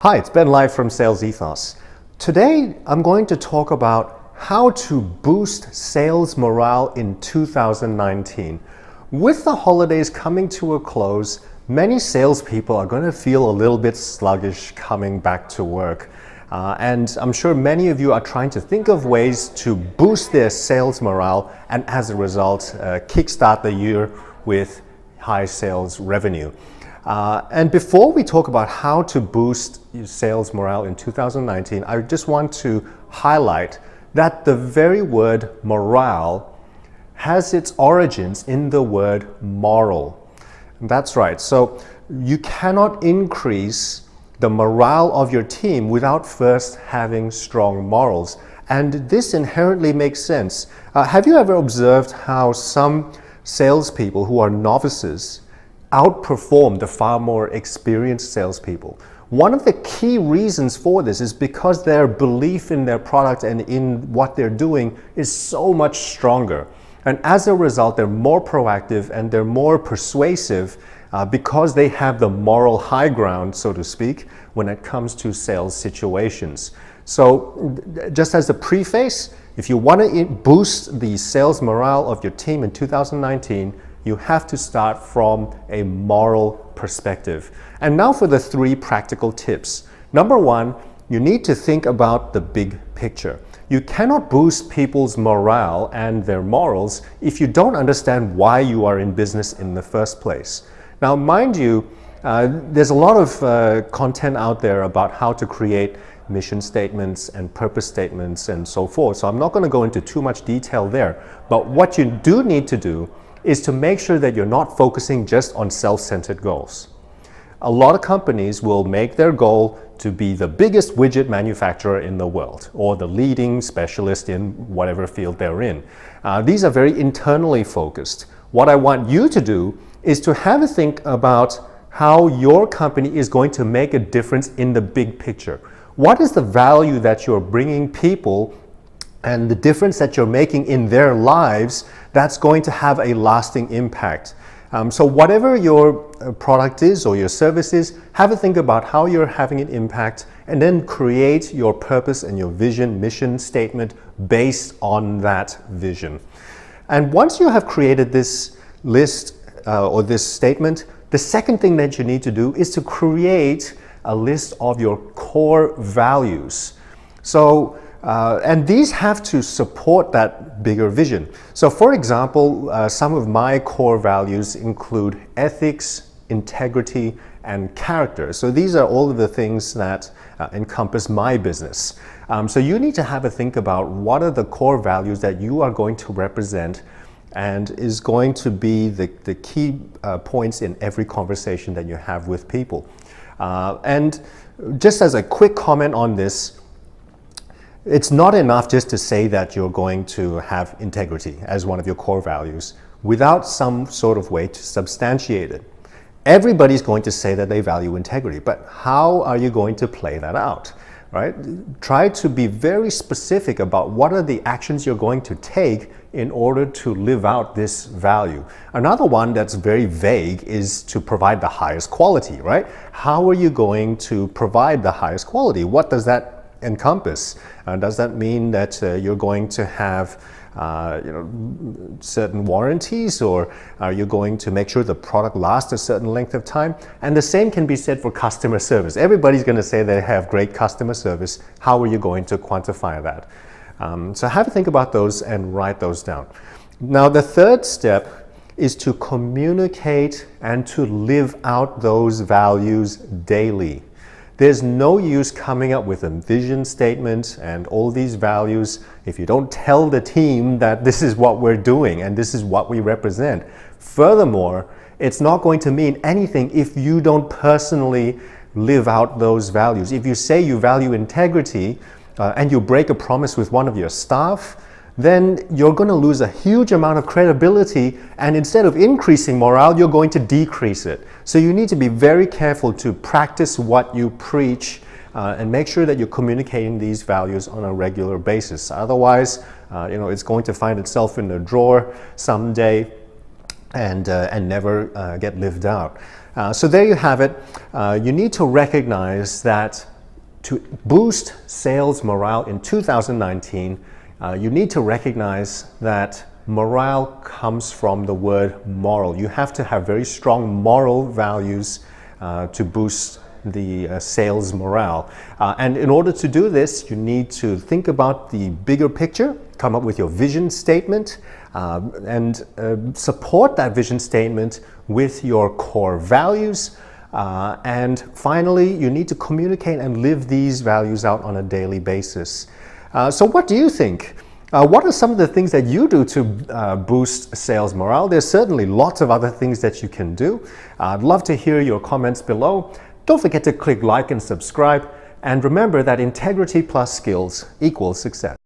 Hi, it's Ben Lai from Sales Ethos. Today, I'm going to talk about how to boost sales morale in 2019. With the holidays coming to a close, many salespeople are going to feel a little bit sluggish coming back to work. And I'm sure many of you are trying to think of ways to boost their sales morale and as a result, kickstart the year with high sales revenue. And before we talk about how to boost sales morale in 2019, I just want to highlight that the very word morale has its origins in the word moral. That's right. So you cannot increase the morale of your team without first having strong morals. And this inherently makes sense. Have you ever observed how some salespeople who are novices outperform the far more experienced salespeople? One of the key reasons for this is because their belief in their product and in what they're doing is so much stronger. And as a result, they're more proactive and they're more persuasive because they have the moral high ground, so to speak, when it comes to sales situations. So just as a preface, if you want to boost the sales morale of your team in 2019, you have to start from a moral perspective. And now for the 3 practical tips. Number 1, you need to think about the big picture. You cannot boost people's morale and their morals if you don't understand why you are in business in the first place. Now, mind you, there's a lot of content out there about how to create mission statements and purpose statements and so forth. So I'm not going to go into too much detail there. But what you do need to do is to make sure that you're not focusing just on self-centered goals. A lot of companies will make their goal to be the biggest widget manufacturer in the world or the leading specialist in whatever field they're in. These are very internally focused. What I want you to do is to have a think about how your company is going to make a difference in the big picture. What is the value that you're bringing people and the difference that you're making in their lives that's going to have a lasting impact? So whatever your product is or your service is, have a think about how you're having an impact and then create your purpose and your vision, mission statement based on that vision. And once you have created this list or this statement, the second thing that you need to do is to create a list of your core values. So and these have to support that bigger vision. So for example, some of my core values include ethics, integrity, and character. So these are all of the things that encompass my business. So you need to have a think about what are the core values that you are going to represent and is going to be the key points in every conversation that you have with people. And just as a quick comment on this, it's not enough just to say that you're going to have integrity as one of your core values without some sort of way to substantiate it. Everybody's going to say that they value integrity, but how are you going to play that out, right? Try to be very specific about what are the actions you're going to take in order to live out this value. Another one that's very vague is to provide the highest quality, right? How are you going to provide the highest quality? What does that encompass? Does that mean that you're going to have certain warranties, or are you going to make sure the product lasts a certain length of time? And the same can be said for customer service. Everybody's going to say they have great customer service. How are you going to quantify that? So have a think about those and write those down. Now the third step is to communicate and to live out those values daily. There's no use coming up with a vision statement and all these values if you don't tell the team that this is what we're doing and this is what we represent. Furthermore, it's not going to mean anything if you don't personally live out those values. If you say you value integrity and you break a promise with one of your staff, then you're going to lose a huge amount of credibility, and instead of increasing morale, you're going to decrease it. So you need to be very careful to practice what you preach and make sure that you're communicating these values on a regular basis. Otherwise, it's going to find itself in a drawer someday and never get lived out. So there you have it. You need to recognize that to boost sales morale in 2019, you need to recognize that morale comes from the word moral. You have to have very strong moral values to boost the sales morale. And in order to do this, you need to think about the bigger picture, come up with your vision statement, and support that vision statement with your core values. And finally, you need to communicate and live these values out on a daily basis. So what do you think? What are some of the things that you do to boost sales morale? There's certainly lots of other things that you can do. I'd love to hear your comments below. Don't forget to click like and subscribe. And remember that integrity plus skills equals success.